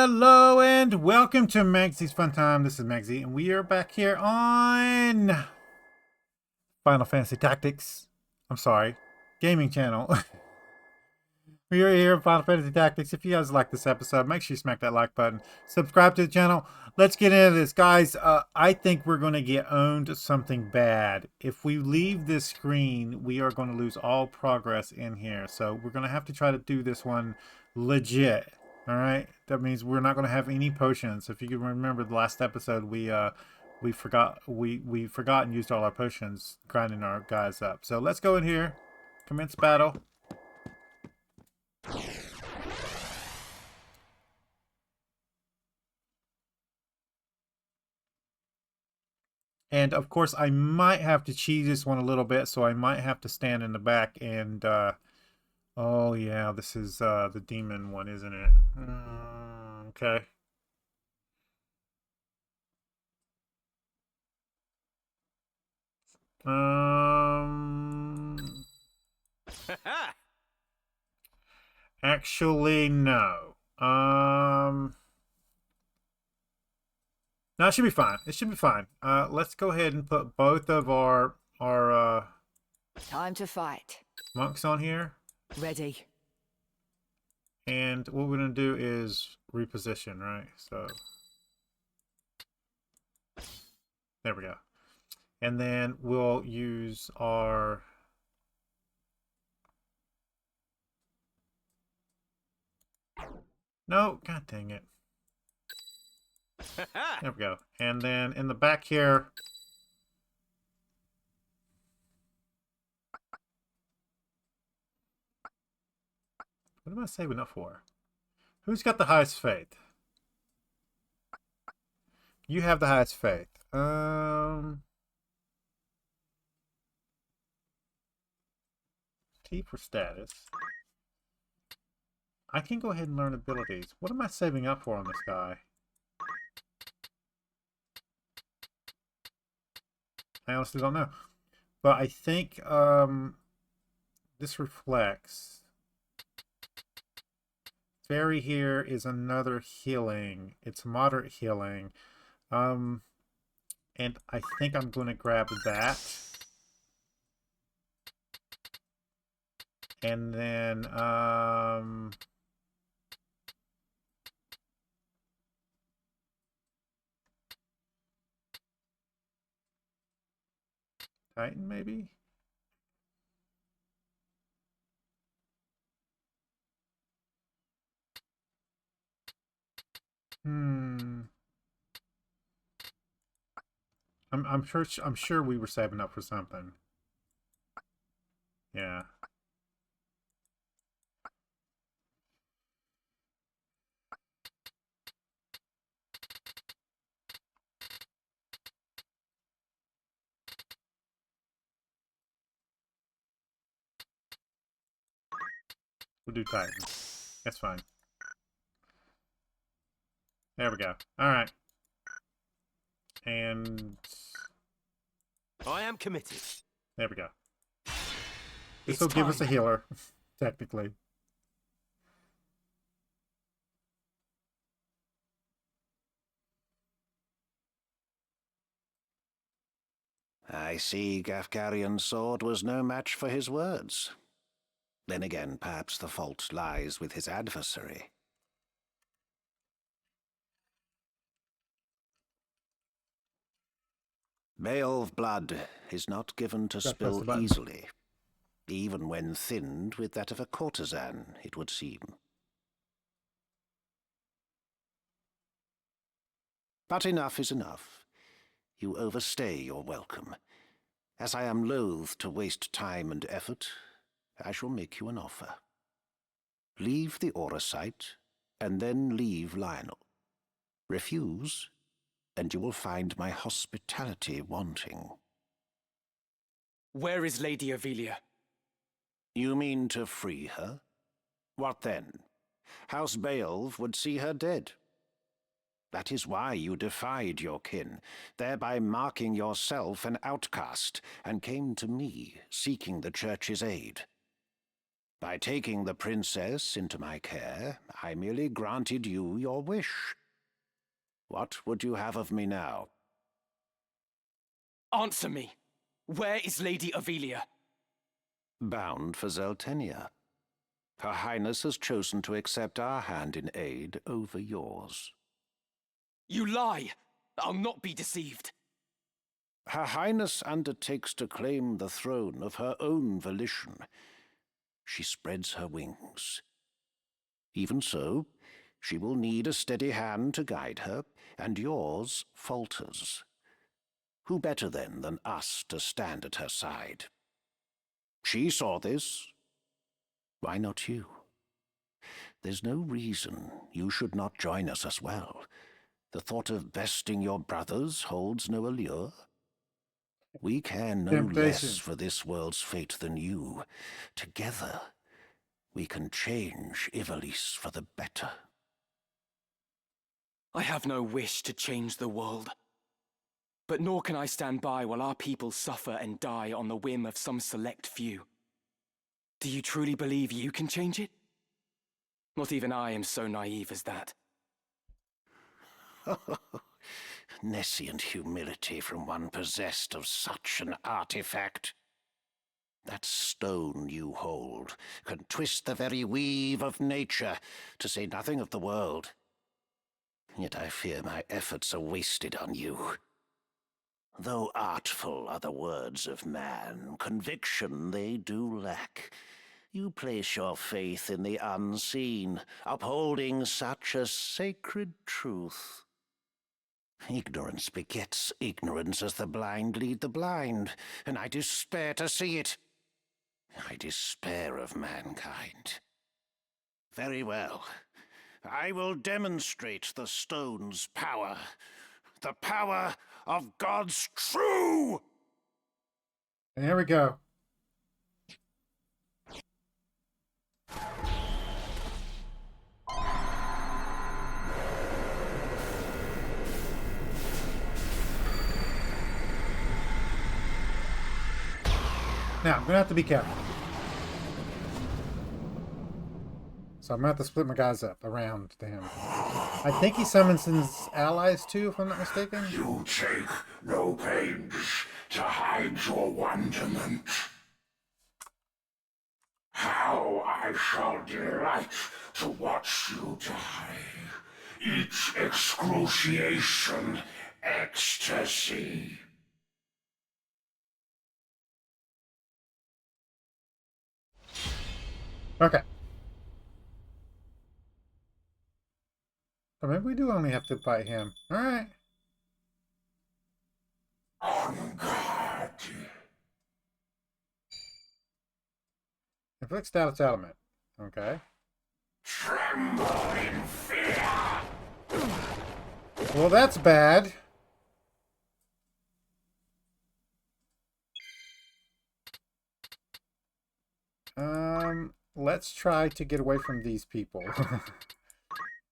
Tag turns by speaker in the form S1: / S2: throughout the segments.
S1: Hello and welcome to Magzie's Fun Time. This is Magzie, and we are back here on Final Fantasy Tactics. I'm sorry, gaming channel. We are here on Final Fantasy Tactics. If you guys like this episode, make sure you smack that like button. Subscribe to the channel. Let's get into this, guys. I think we're going to get owned something bad. If we leave this screen, we are going to lose all progress in here. So we're going to have to try to do this one legit. All right, that means we're not going to have any potions. If you can remember the last episode, we forgot and used all our potions grinding our guys up. So let's go in here, commence battle. And of course, I might have to cheese this one a little bit, so I might have to stand in the back and oh yeah, this is the demon one, isn't it? Okay. Actually, no. No, it should be fine. It should be fine. Let's go ahead and put both of our
S2: time to fight.
S1: Monks on here.
S2: Ready.
S1: And what we're gonna do is reposition, right? So there we go. And then we'll use our no, god dang it. There we go. And then in the back here, what am I saving up for? Who's got the highest faith? You have the highest faith. T for status. I can go ahead and learn abilities. What am I saving up for on this guy? I honestly don't know. But I think this reflects. Fairy here is another healing. It's moderate healing. And I think I'm going to grab that. And then Titan maybe? I'm sure we were saving up for something. Yeah. We'll do Titan. That's fine. There we go. Alright. And
S3: I am committed.
S1: there we go. This will give us a healer, technically.
S4: I see Gafgarian's sword was no match for his words. Then again, perhaps the fault lies with his adversary. Beowulf blood is not given to spill easily, even when thinned with that of a courtesan, it would seem. But enough is enough. You overstay your welcome. As I am loath to waste time and effort, I shall make you an offer. Leave the Aura site, and then leave Lionel. Refuse, and you will find my hospitality wanting.
S3: Where is Lady Ivalice?
S4: You mean to free her? What then? House Beowulf would see her dead. That is why you defied your kin, thereby marking yourself an outcast, and came to me, seeking the Church's aid. By taking the princess into my care, I merely granted you your wish. What would you have of me now?
S3: Answer me. Where is Lady Ivalice?
S4: Bound for Zeltenia. Her Highness has chosen to accept our hand in aid over yours.
S3: You lie! I'll not be deceived.
S4: Her Highness undertakes to claim the throne of her own volition. She spreads her wings. Even so, she will need a steady hand to guide her, and yours falters. Who better, then, than us to stand at her side? She saw this. Why not you? There's no reason you should not join us as well. The thought of besting your brothers holds no allure. We care no less for this world's fate than you. Together, we can change Ivalice for the better.
S3: I have no wish to change the world. But nor can I stand by while our people suffer and die on the whim of some select few. Do you truly believe you can change it? Not even I am so naive as that.
S4: Nescient humility from one possessed of such an artifact. That stone you hold can twist the very weave of nature, to say nothing of the world. Yet I fear my efforts are wasted on you. Though artful are the words of man, conviction they do lack. You place your faith in the unseen, upholding such a sacred truth. Ignorance begets ignorance as the blind lead the blind, and I despair to see it. I despair of mankind. Very well. I will demonstrate the stone's power. The power of God's true!
S1: And here we go. Now, I'm going to have to be careful. So I'm going to have to split my guys up around to him. I think he summons his allies too, if I'm not mistaken.
S5: You take no pains to hide your wonderment. How I shall delight to watch you die. Each excruciation, ecstasy.
S1: Okay. So maybe we do only have to fight him. Alright.
S5: On guard.
S1: Inflict status element. Okay.
S5: Tremble in fear.
S1: Well, that's bad. Let's try to get away from these people.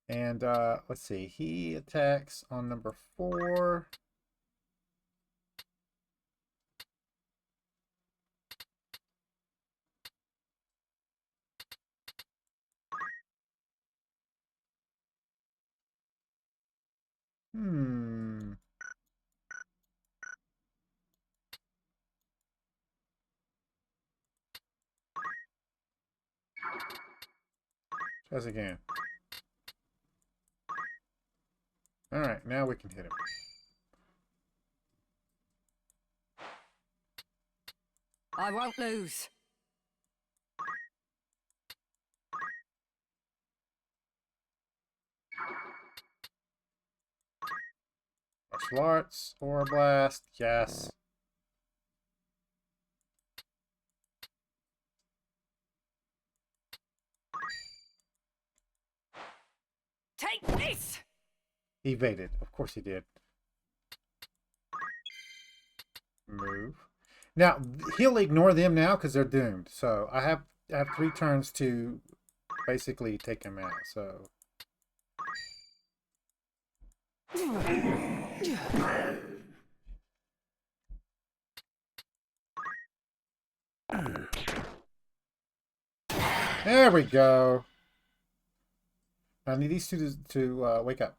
S1: And let's see. He attacks on number 4. Tries again. Alright, now we can hit him.
S2: I won't lose.
S1: Martial arts, aura blast, yes.
S2: Take this!
S1: Evaded. Of course he did. Move. Now, he'll ignore them now because they're doomed. So I have 3 turns to basically take him out. So There we go. I need these two to wake up.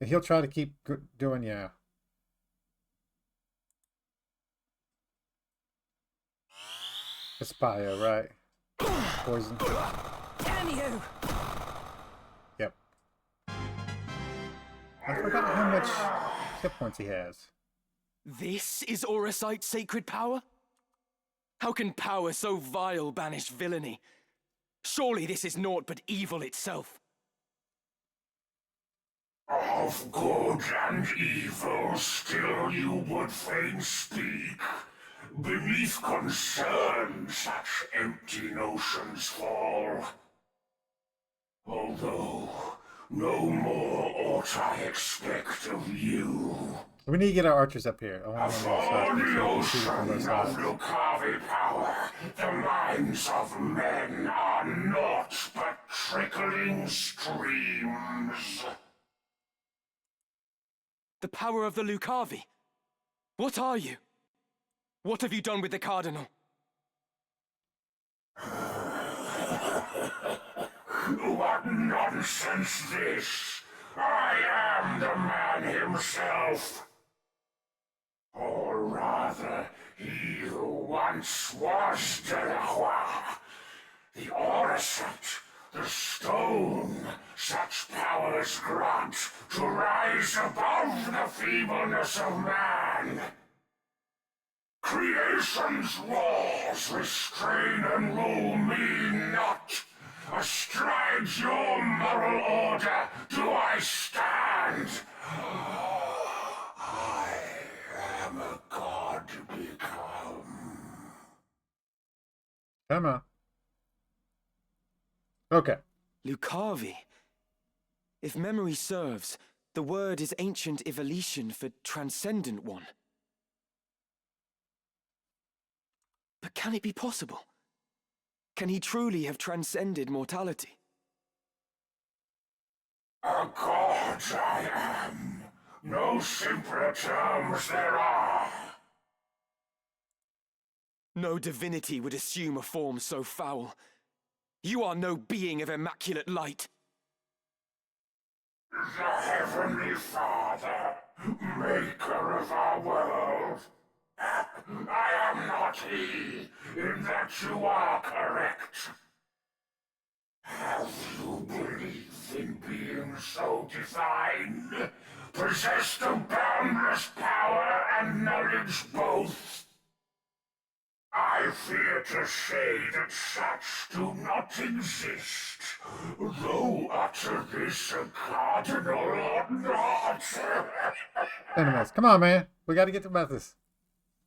S1: And he'll try to keep doing, yeah. It's bio, right? Poison.
S2: Damn you!
S1: Yep. I forgot how much hit points he has.
S3: This is Auracite's sacred power? How can power so vile banish villainy? Surely this is naught but evil itself.
S5: Of good and evil still you would fain speak. Beneath concern such empty notions fall. Although no more ought I expect of you.
S1: We need to get our archers up here. I want to
S5: For the
S1: on both
S5: ocean
S1: sides.
S5: of Lucavi power, the minds of men are naught but trickling streams.
S3: The power of the Lucavi? What are you? What have you done with the Cardinal?
S5: What nonsense this! I am the man himself. Or rather, he who once was Delacroix. The Auracite, the stone, such powers grant to rise above the feebleness of man. Creation's laws restrain and rule me not. Astride your moral order do I stand. I am a god become.
S1: Come on. Okay.
S3: Lucavi? If memory serves, the word is ancient Ivalician for transcendent one. But can it be possible? Can he truly have transcended mortality?
S5: A god I am. No simpler terms there are.
S3: No divinity would assume a form so foul. You are no being of immaculate light.
S5: The Heavenly Father, maker of our world. I am not he, in that you are correct. Have you belief in being so divine, possessed of boundless power and knowledge both? I fear to say that such do not exist, though utter this a cardinal or not.
S1: Anyways, come on, man. We got to get about this.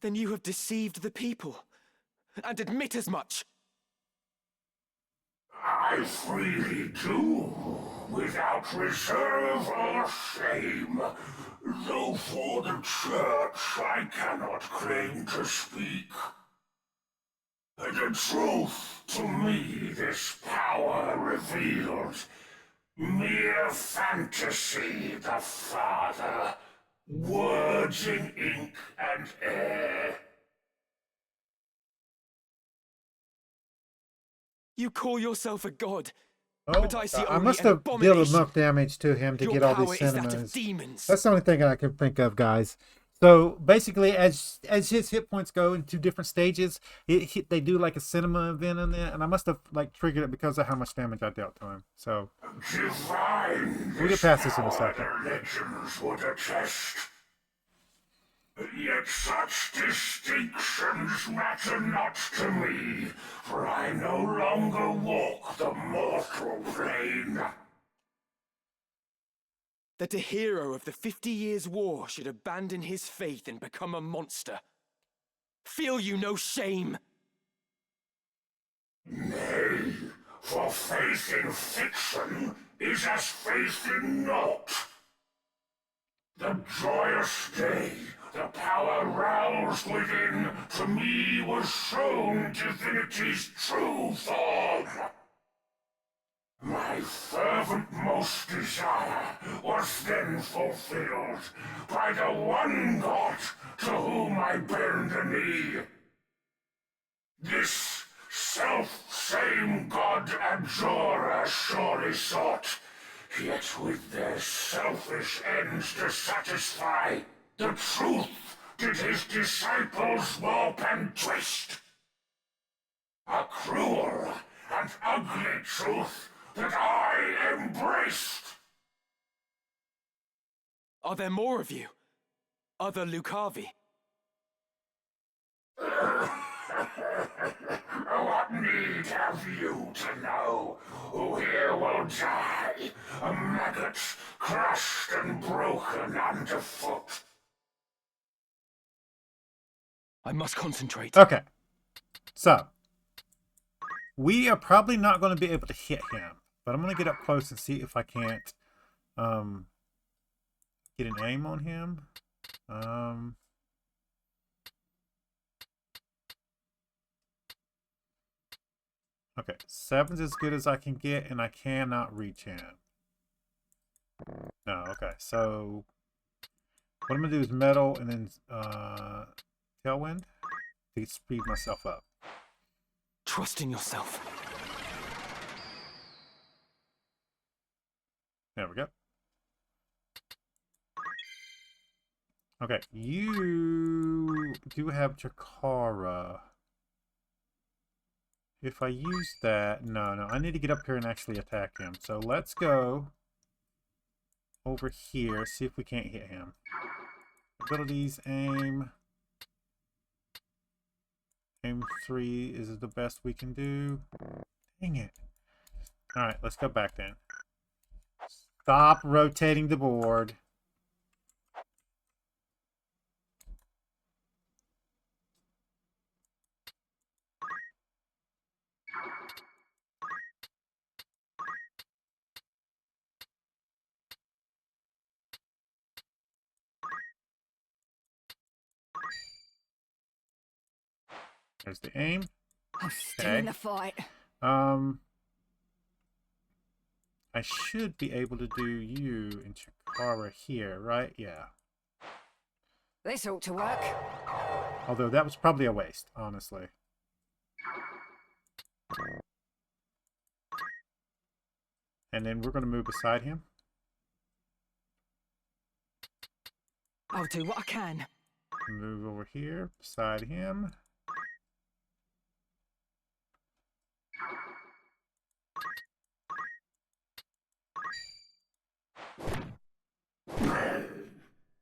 S3: Then you have deceived the people, and admit as much.
S5: I freely do, without reserve or shame, though for the church I cannot claim to speak. The truth to me this power revealed, mere fantasy the Father, words in ink and air.
S3: You call yourself a god,
S1: Oh,
S3: but I see
S1: I
S3: only
S1: must
S3: an
S1: have dealt
S3: abomination.
S1: enough damage to him to
S3: Your
S1: get all
S3: power
S1: these
S3: is that of
S1: cinemas.
S3: demons.
S1: That's the only thing I can think of, guys. So basically, as his hit points go into different stages, they do like a cinema event in there, and I must have like triggered it because of how much damage I dealt to him. So
S5: Divine
S1: we'll get past this in a second.
S5: the legends would attest. Yet such distinctions matter not to me, for I no longer walk the mortal plane.
S3: That a hero of the 50 Years' War should abandon his faith and become a monster. Feel you no shame?
S5: Nay, for faith in fiction is as faith in naught. The joyous day, the power roused within, to me was shown divinity's true form. My fervent most desire was then fulfilled by the one God to whom I bend the knee. This self-same flame god Abjora surely sought, yet with their selfish ends to satisfy, the truth did his disciples warp and twist. A cruel and ugly truth that I embraced.
S3: Are there more of you? Other Lucavi?
S5: What need have you to know? Who here will die? A maggot, crushed and broken underfoot.
S3: I must concentrate.
S1: Okay. So, we are probably not going to be able to hit him, but I'm going to get up close and see if I can't get an aim on him. Okay, 7's as good as I can get, and I cannot reach him. No, okay, so what I'm going to do is metal and then tailwind to speed myself up.
S3: Trust in yourself.
S1: There we go. Okay, you do have Chakara. If I use that, no, I need to get up here and actually attack him. So let's go over here, see if we can't hit him. Abilities, aim. Aim 3 is the best we can do. Dang it. Alright, let's go back then. Stop rotating the board. There's the aim.
S2: I'm still in the fight.
S1: I should be able to do you and Chikara here, right? Yeah.
S2: This ought to work.
S1: Although that was probably a waste, honestly. And then we're going to move beside him.
S2: I'll do what I can.
S1: Move over here beside him.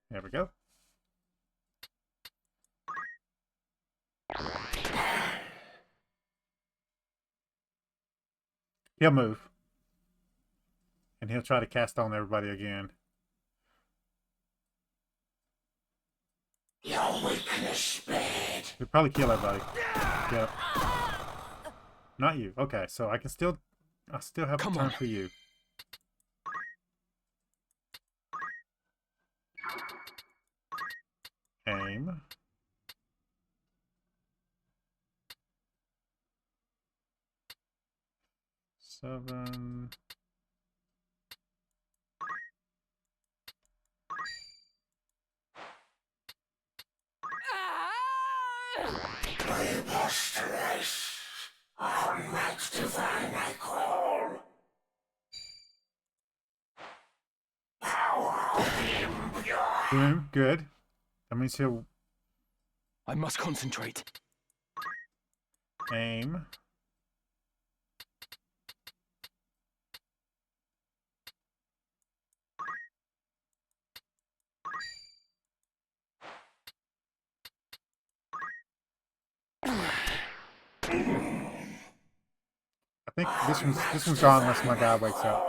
S1: There we go. He'll move. And he'll try to cast on everybody again.
S5: Your weakness spared.
S1: He'll probably kill everybody. Yep. Not you. Okay, so I still have
S3: Come
S1: time
S3: on.
S1: for you. Aim. Seven.
S5: Preposterous. On might divine I call. Power of the impure.
S1: Boom. Good. That means he'll
S3: I must concentrate.
S1: aim. I think this one's gone unless my guy wakes up.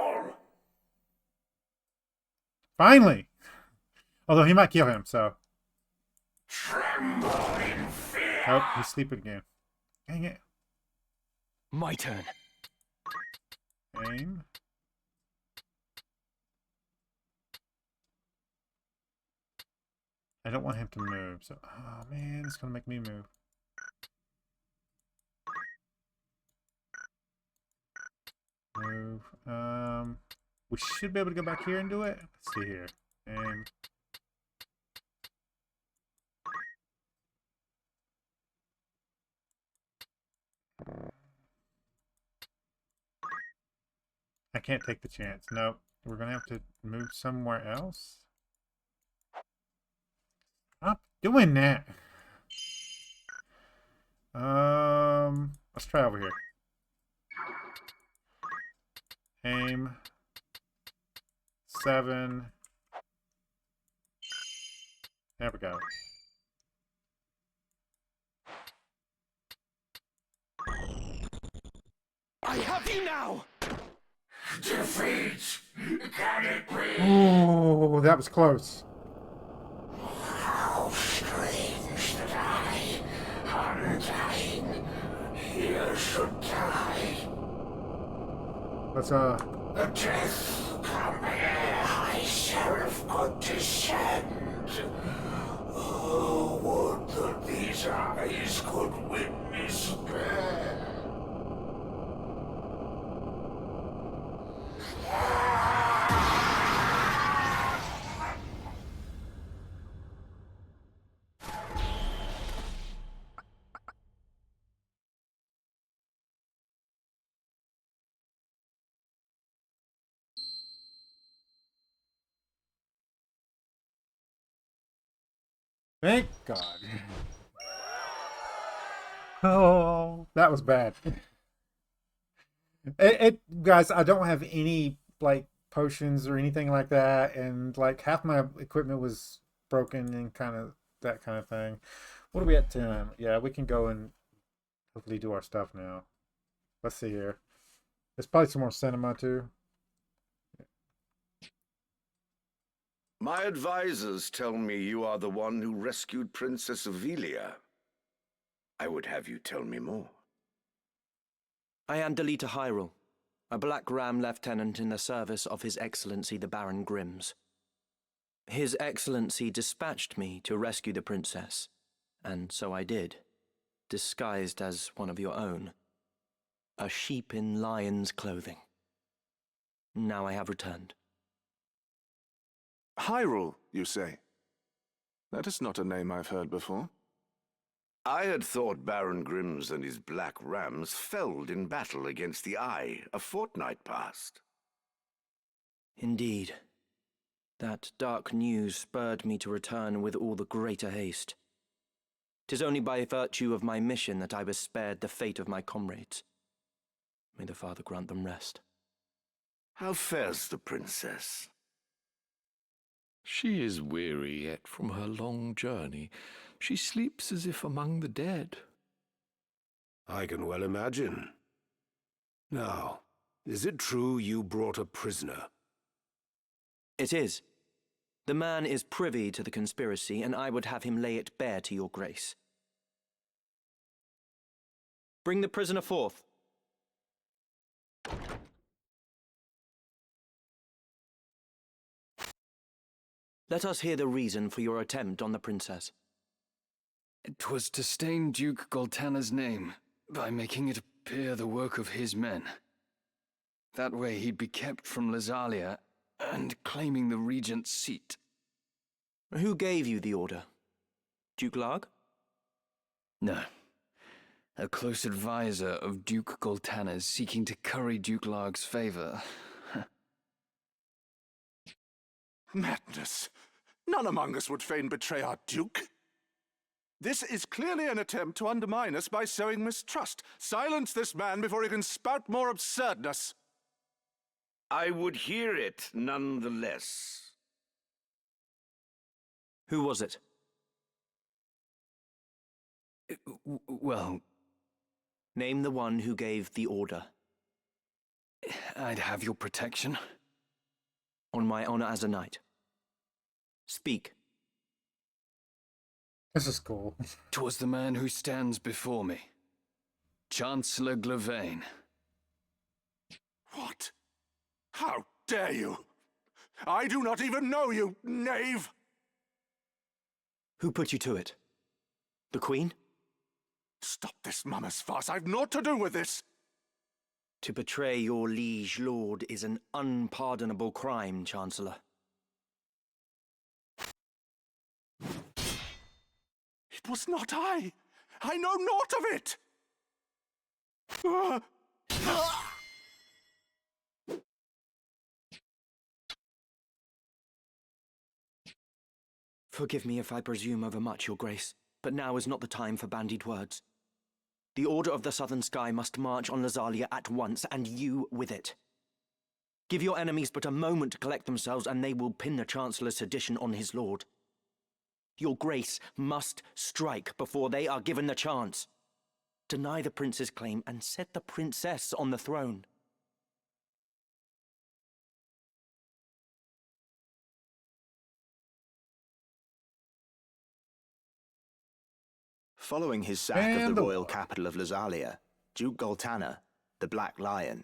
S1: Finally! Although he might kill him, so.
S5: Tremble in fear.
S1: Oh, he's sleeping again. Dang it.
S3: My turn.
S1: Aim. I don't want him to move, so. Oh man, it's gonna make me move. Move. We should be able to go back here and do it. Let's see here. Aim. I can't take the chance. Nope. We're gonna have to move somewhere else. Stop doing that. Let's try over here. Aim. 7. There we go.
S3: I have you now!
S5: Defeat! Can it be?
S1: Oh, that was close.
S5: How strange that I, undying, here should die.
S1: Let's
S5: A death come ere I seraph could descend. Oh, would that these eyes could witness death.
S1: Thank God. Oh, that was bad. Guys, I don't have any like potions or anything like that, and like half my equipment was broken and kind of that kind of thing. What are we at 10? Yeah, we can go and hopefully do our stuff now. Let's see here. There's probably some more cinema too.
S6: My advisors tell me you are the one who rescued Princess Ivalice. I would have you tell me more.
S3: I am Delita Hyrule, a Black Ram lieutenant in the service of His Excellency the Baron Grimms. His Excellency dispatched me to rescue the princess, and so I did, disguised as one of your own. A sheep in lion's clothing. Now I have returned.
S7: Hyrule, you say? That is not a name I've heard before.
S6: I had thought Baron Grimms and his Black Rams felled in battle against the Eye a fortnight past.
S3: Indeed. That dark news spurred me to return with all the greater haste. 'Tis only by virtue of my mission that I was spared the fate of my comrades. May the Father grant them rest.
S6: How fares the princess?
S8: She is weary yet from her long journey. She sleeps as if among the dead.
S9: I can well imagine. Now, is it true you brought a prisoner?
S3: It is. The man is privy to the conspiracy, and I would have him lay it bare to your grace. Bring the prisoner forth. Let us hear the reason for your attempt on the princess.
S10: 'Twas to stain Duke Goltana's name by making it appear the work of his men. That way he'd be kept from Lazalia and claiming the regent's seat.
S3: Who gave you the order? Duke Larg?
S10: No. A close advisor of Duke Goltana's seeking to curry Duke Larg's favor.
S7: Madness! None among us would fain betray our Duke. This is clearly an attempt to undermine us by sowing mistrust. Silence this man before he can spout more absurdness.
S6: I would hear it nonetheless.
S3: Who was it?
S10: Well,
S3: name the one who gave the order.
S10: I'd have your protection.
S3: On my honor as a knight. Speak.
S1: This is cool.
S10: 'Twas the man who stands before me. Chancellor Glavain.
S7: What? How dare you? I do not even know you, knave!
S3: Who put you to it? The Queen?
S7: Stop this mummer's farce. I've naught to do with this.
S3: To betray your liege lord is an unpardonable crime, Chancellor.
S7: It was not I. I know naught of it.
S3: Forgive me if I presume overmuch, your grace, but now is not the time for bandied words. The Order of the Southern Sky must march on Lazalia at once, and you with it. Give your enemies but a moment to collect themselves, and they will pin the Chancellor's sedition on his lord. Your grace must strike before they are given the chance. Deny the prince's claim and set the princess on the throne. Following his sack of the royal capital of Lazalia, Duke Goltana, the Black Lion,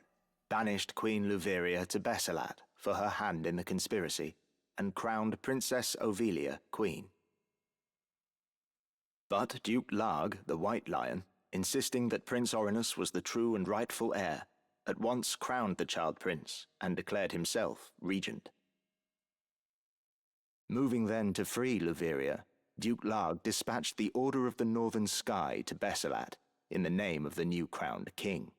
S3: banished Queen Luveria to Besselat for her hand in the conspiracy, and crowned Princess Ovelia queen. But Duke Larg, the White Lion, insisting that Prince Orinus was the true and rightful heir, at once crowned the child prince and declared himself regent. Moving then to free Luveria, Duke Larg dispatched the Order of the Northern Sky to Besselat in the name of the new crowned king.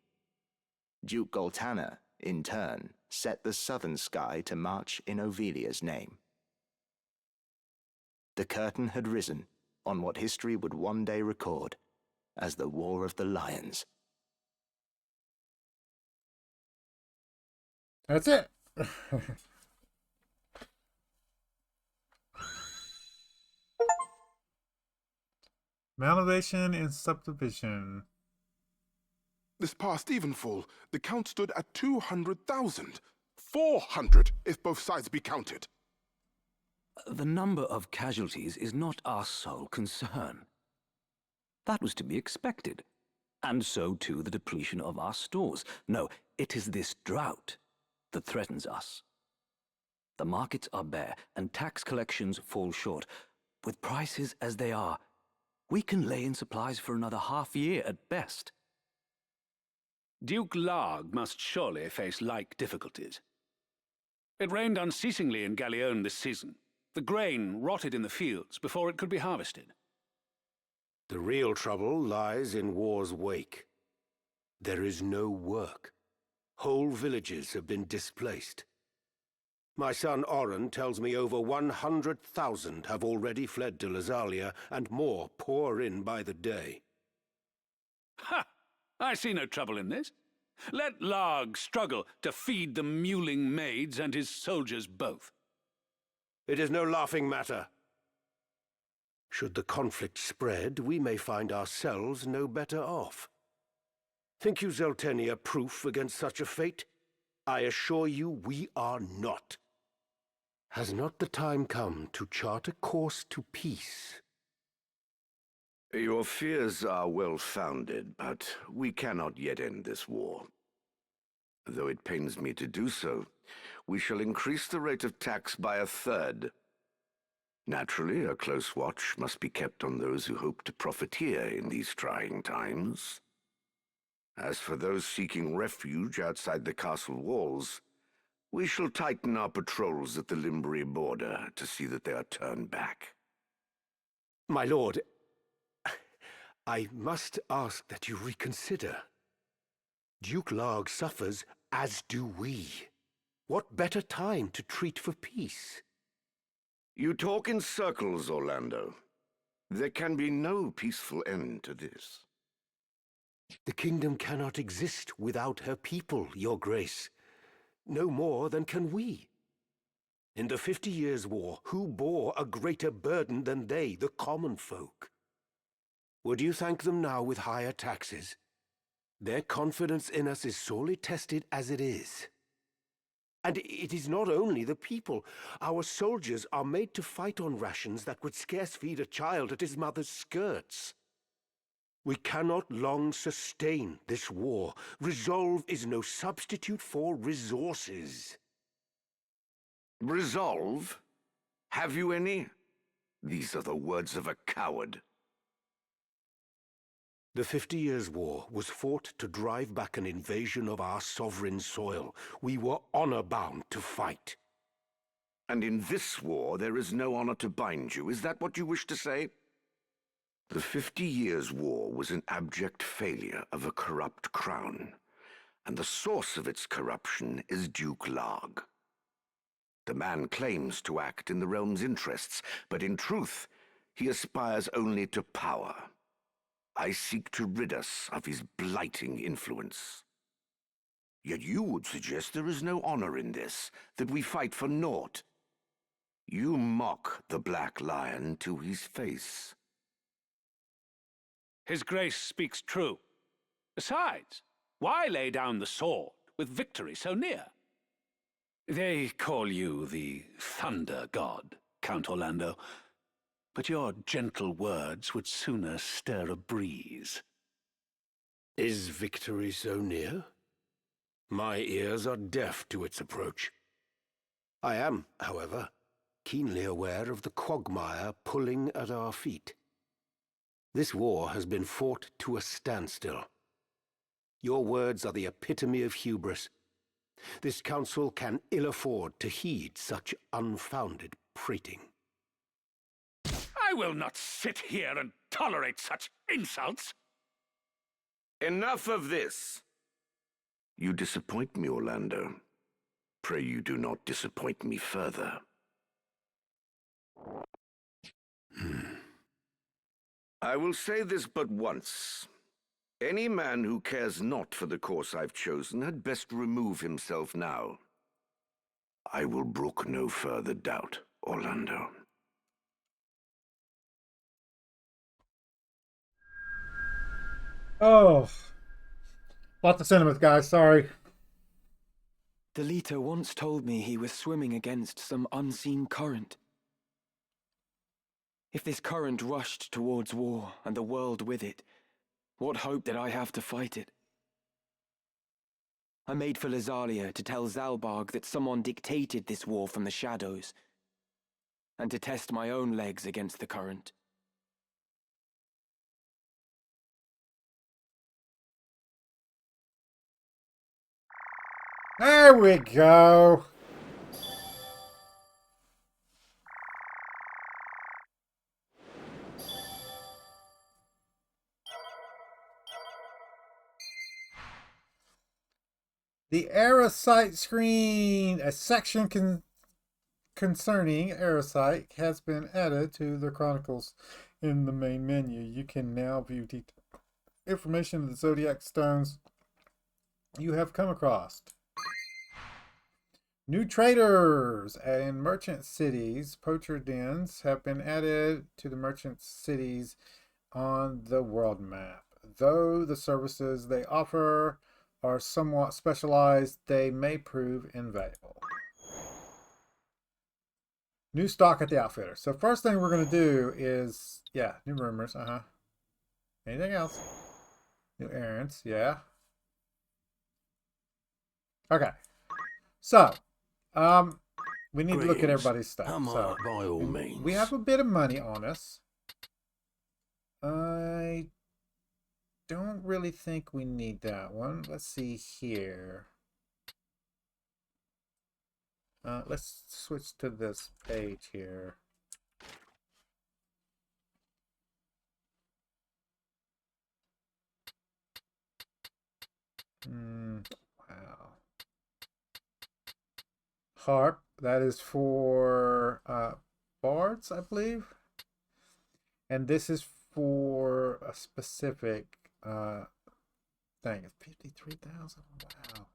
S3: Duke Goltana, in turn, set the Southern Sky to march in Ovelia's name. The curtain had risen on what history would one day record as the War of the Lions.
S1: That's it. Malnovation and subdivision.
S7: This past evenfall, the count stood at 200,000. 400, if both sides be counted.
S11: The number of casualties is not our sole concern. That was to be expected, and so too the depletion of our stores. No, it is this drought that threatens us. The markets are bare, and tax collections fall short. With prices as they are, we can lay in supplies for another half-year at best.
S12: Duke Larg must surely face like difficulties. It rained unceasingly in Galleon this season. The grain rotted in the fields before it could be harvested.
S9: The real trouble lies in war's wake. There is no work. Whole villages have been displaced. My son Oren tells me over 100,000 have already fled to Lazalia, and more pour in by the day.
S12: Ha! I see no trouble in this. Let Larg struggle to feed the mewling maids and his soldiers both.
S9: It is no laughing matter. Should the conflict spread, we may find ourselves no better off. Think you Zeltenia proof against such a fate? I assure you we are not. Has not the time come to chart a course to peace?
S6: Your fears are well-founded, but we cannot yet end this war. Though it pains me to do so, we shall increase the rate of tax by 1/3. Naturally, a close watch must be kept on those who hope to profiteer in these trying times. As for those seeking refuge outside the castle walls, we shall tighten our patrols at the Limbri border to see that they are turned back.
S9: My lord, I must ask that you reconsider. Duke Larg suffers, as do we. What better time to treat for peace?
S6: You talk in circles, Orlando. There can be no peaceful end to this.
S9: The kingdom cannot exist without her people, your grace. No more than can we. In the 50 Years' War, who bore a greater burden than they, the common folk? Would you thank them now with higher taxes? Their confidence in us is sorely tested as it is. And it is not only the people. Our soldiers are made to fight on rations that would scarce feed a child at his mother's skirts. We cannot long sustain this war. Resolve is no substitute for resources.
S6: Resolve? Have you any? These are the words of a coward.
S9: The 50 Years' War was fought to drive back an invasion of our sovereign soil. We were honor-bound to fight.
S6: And in this war there is no honor to bind you. Is that what you wish to say? The 50 Years' War was an abject failure of a corrupt crown, and the source of its corruption is Duke Larg. The man claims to act in the realm's interests, but in truth, he aspires only to power. I seek to rid us of his blighting influence. Yet you would suggest there is no honor in this, that we fight for naught. You mock the Black Lion to his face.
S12: His Grace speaks true. Besides, why lay down the sword with victory so near? They call you the Thunder God, Count Orlando, but your gentle words would sooner stir a breeze.
S9: Is victory so near? My ears are deaf to its approach. I am, however, keenly aware of the quagmire pulling at our feet. This war has been fought to a standstill. Your words are the epitome of hubris. This council can ill afford to heed such unfounded prating.
S12: I will not sit here and tolerate such insults.
S6: Enough of this. You disappoint me, Orlando. Pray you do not disappoint me further. I will say this but once. Any man who cares not for the course I've chosen had best remove himself now. I will brook no further doubt, Orlando.
S1: Oh. Lots of sentiments, guys. Sorry.
S3: The leader once told me he was swimming against some unseen current. If this current rushed towards war, and the world with it, what hope did I have to fight it? I made for Lazalia to tell Zalbarg that someone dictated this war from the shadows, and to test my own legs against the current.
S1: There we go. The Aerosite screen, a section concerning Aerosite has been added to the Chronicles in the main menu. You can now view information of the Zodiac stones you have come across. New traders and merchant cities, poacher dens, have been added to the merchant cities on the world map. Though the services they offer are somewhat specialized, they may prove invaluable. New stock at the outfitter. So first thing we're going to do is, yeah, new rumors, Anything else? New errands, yeah. Okay. So, we need to look at everybody's stuff. So,
S9: by all means.
S1: we have a bit of money on us. I don't really think we need that one. Let's see here. Let's switch to this page here. Wow. Harp, that is for bards, I believe. And this is for a specific thing. It's 53,000. Wow.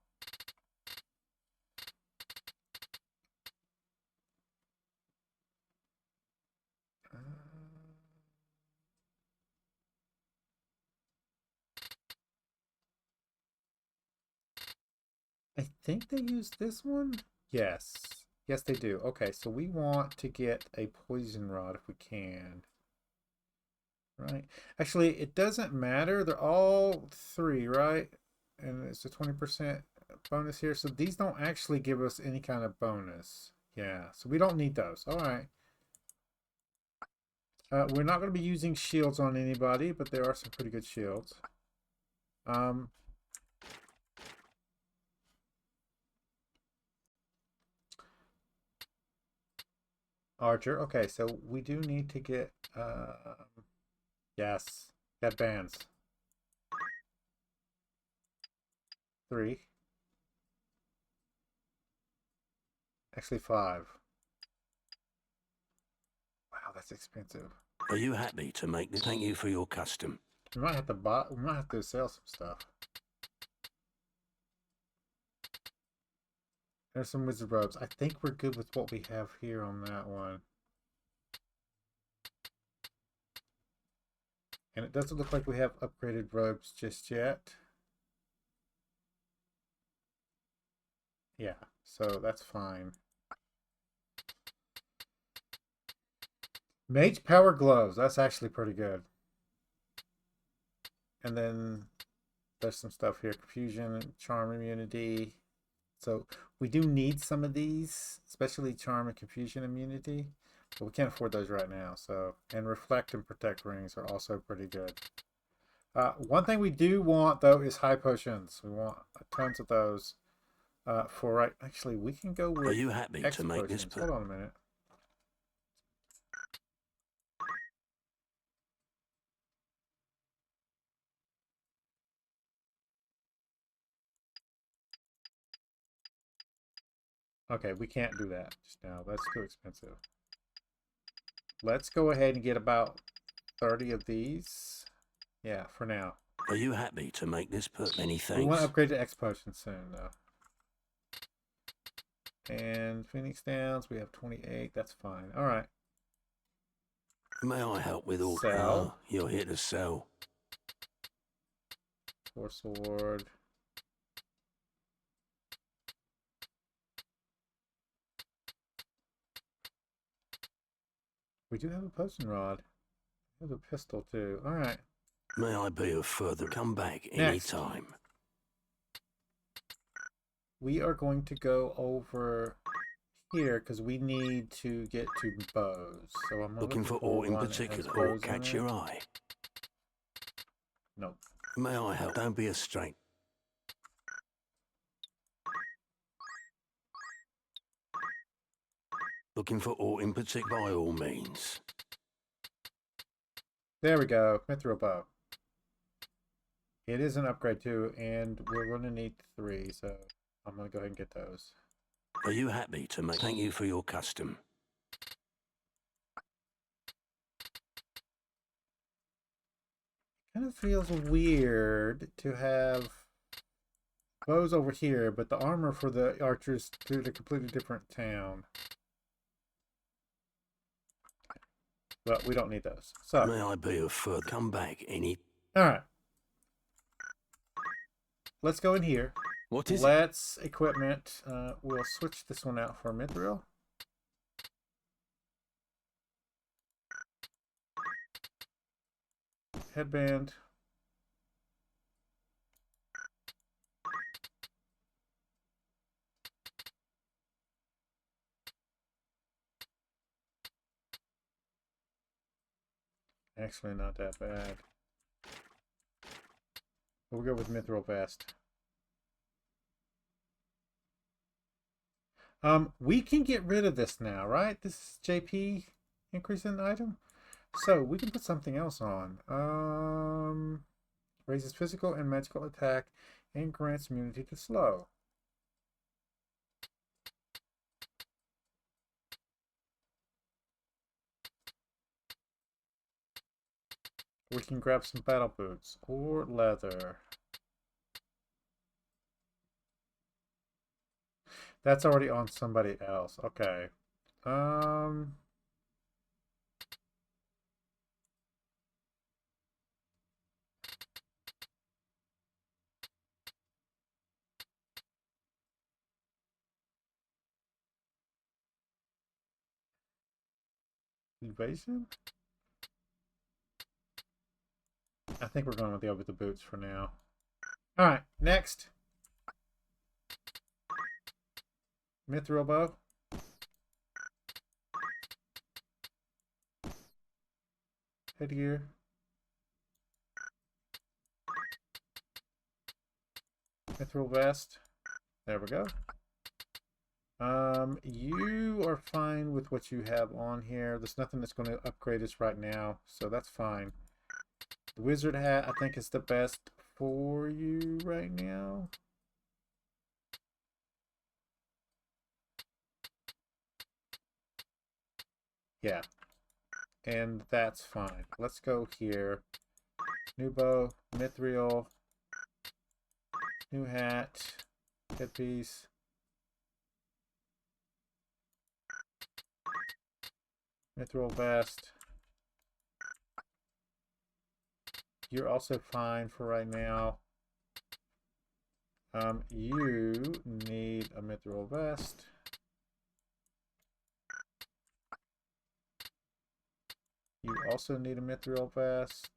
S1: I think they use this one. Yes. Yes, they do. Okay, so we want to get a poison rod if we can. Right. Actually, it doesn't matter. They're all 3, right? And it's a 20% bonus here. So these don't actually give us any kind of bonus. Yeah, so we don't need those. All right. We're not going to be using shields on anybody, but there are some pretty good shields. Archer. Okay, so we do need to get yes, got bands. 3. Actually 5. Wow, that's expensive.
S9: Are you happy to make this? Thank you for your custom.
S1: We might have to buy. We might have to sell some stuff. There's some wizard robes. I think we're good with what we have here on that one. And it doesn't look like we have upgraded robes just yet. Yeah, so that's fine. Mage power gloves. That's actually pretty good. And then there's some stuff here. Confusion, charm immunity. So we do need some of these, especially charm and confusion immunity. But we can't afford those right now. So, and reflect and protect rings are also pretty good. One thing we do want though is high potions. We want tons of those. For right, actually, we can go with.
S9: Are you happy
S1: X
S9: to make this?
S1: potions. Hold on a minute. Okay, we can't do that just now. That's too expensive. Let's go ahead and get about 30 of these. Yeah, for now.
S9: Are you happy to make this? Many thanks.
S1: We want to upgrade to X potion soon, though. And Phoenix Downs, we have 28. That's fine. All right.
S9: May I help with all?
S1: Sell.
S9: You're here to sell.
S1: 4 sword. We do have a potion rod. We have a pistol too. All right.
S9: May I be of further? Come back
S1: Next.
S9: anytime.
S1: We are going to go over here because we need to get to bows. So I'm
S9: Looking for all in particular or catch your eye.
S1: Nope.
S9: May I help? Don't be a stranger. Looking for all in particular by all means.
S1: There we go. Mithril bow. It is an upgrade too, and we're going to need 3, so I'm going to go ahead and get those.
S9: Are you happy to make? Thank you for your custom.
S1: Kind of feels weird to have bows over here, but the armor for the archers to a completely different town. But we don't need those. So
S9: May I be of further? Come back any.
S1: all right. Let's go in here.
S3: What is
S1: Let's equipment. We'll switch this one out for mithril. Headband. Actually, not that bad. We'll go with mithril vest. We can get rid of this now, right? This is JP increase in item. So we can put something else on. Raises physical and magical attack and grants immunity to slow. We can grab some battle boots or leather. That's already on somebody else. Okay. Evasion? I think we're going with the boots for now. Alright, next. Mithril bow. Headgear. Mithril vest. There we go. You are fine with what you have on here. There's nothing that's going to upgrade us right now, so that's fine. The wizard hat, I think, is the best for you right now. Yeah. And that's fine. Let's go here. New bow, mithril, new hat, headpiece. Mithril vest. You're also fine for right now. You need a mithril vest. You also need a mithril vest.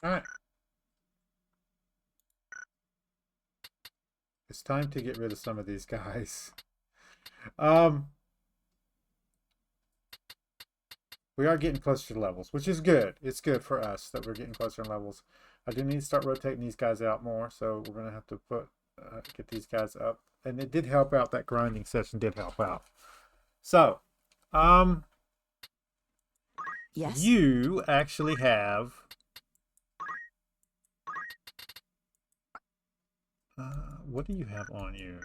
S1: Alright. It's time to get rid of some of these guys. We are getting closer to levels, which is good. It's good for us that we're getting closer to levels. I do need to start rotating these guys out more, so we're gonna have to get these guys up. And it did help out. That grinding session did help out. So,
S2: yes,
S1: you actually have what do you have on you?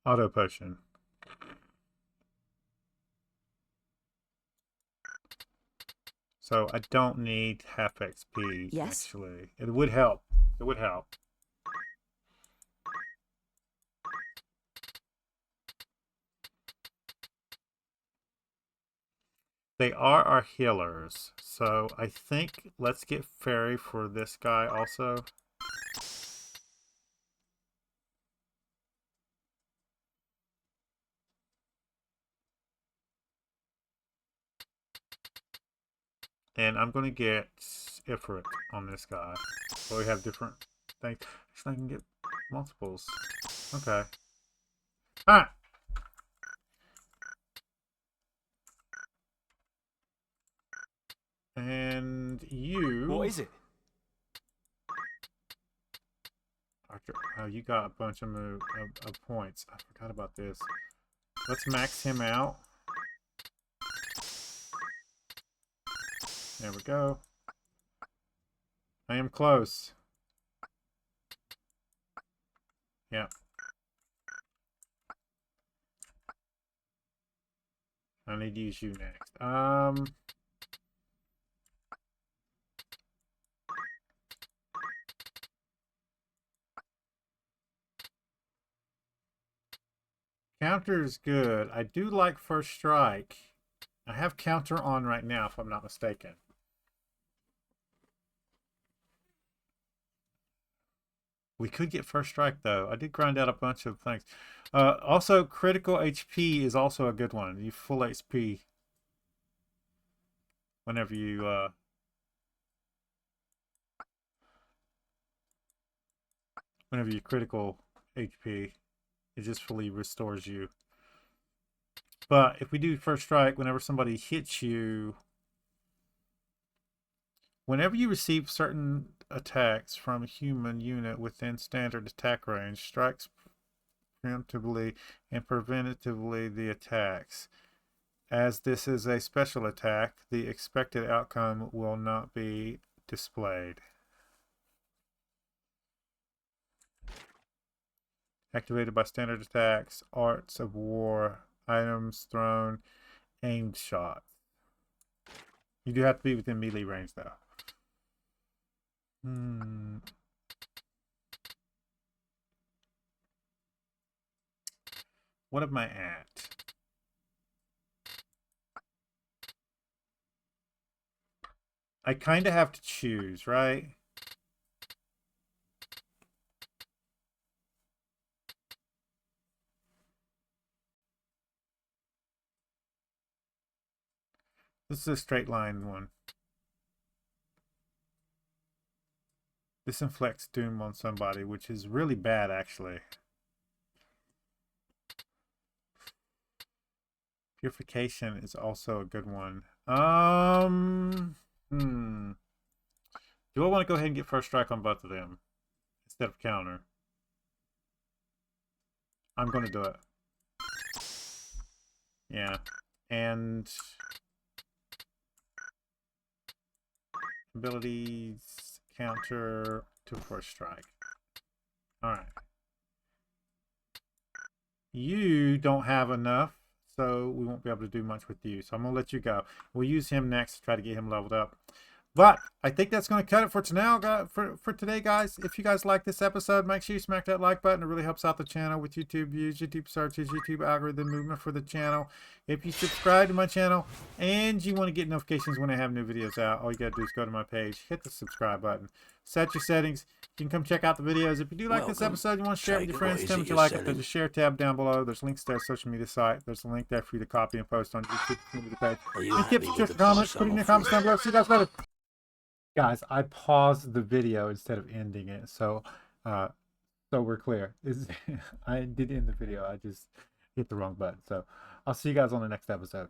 S1: Auto potion. So I don't need half XP,
S2: yes,
S1: actually. It would help. It would help. They are our healers. So I think let's get Fairy for this guy also. And I'm going to get Ifrit on this guy. So we have different things. Actually, I can get multiples. Okay. Alright. And you...
S3: What is it?
S1: Archer, oh, you got a bunch of points. I forgot about this. Let's max him out. There we go. I am close. Yeah. I need to use you next. Counter is good. I do like first strike. I have counter on right now, if I'm not mistaken. We could get first strike, though. I did grind out a bunch of things. Also, critical HP is also a good one. You full HP whenever you... whenever you critical HP, it just fully restores you. But if we do first strike, whenever somebody hits you... Whenever you receive certain attacks from a human unit within standard attack range, strikes preemptively and preventatively the attacks. As this is a special attack, the expected outcome will not be displayed. Activated by standard attacks, arts of war, items thrown, aimed shots. You do have to be within melee range, though. What am I at? I kind of have to choose, right? This is a straight line one. This inflicts doom on somebody, which is really bad, actually. Purification is also a good one. Do I want to go ahead and get first strike on both of them instead of counter? I'm going to do it. Yeah. And abilities counter 2 for a strike. Alright. You don't have enough, so we won't be able to do much with you. So I'm going to let you go. We'll use him next to try to get him leveled up. But I think that's going to cut it for today, guys. If you guys like this episode, make sure you smack that like button. It really helps out the channel with YouTube views, YouTube searches, YouTube algorithm movement for the channel. If you subscribe to my channel and you want to get notifications when I have new videos out, all you got to do is go to my page, hit the subscribe button, set your settings. You can come check out the videos. If you do like this episode, you want to share it with your friends, tell me what you like it. There's a share tab down below. There's links to our social media site. There's a link there for you to copy and post on YouTube community page. And tips, tricks, comments, put it in your comments down below. See you guys later. Guys, I paused the video instead of ending it, so we're clear. I did end the video. I just hit the wrong button. So I'll see you guys on the next episode.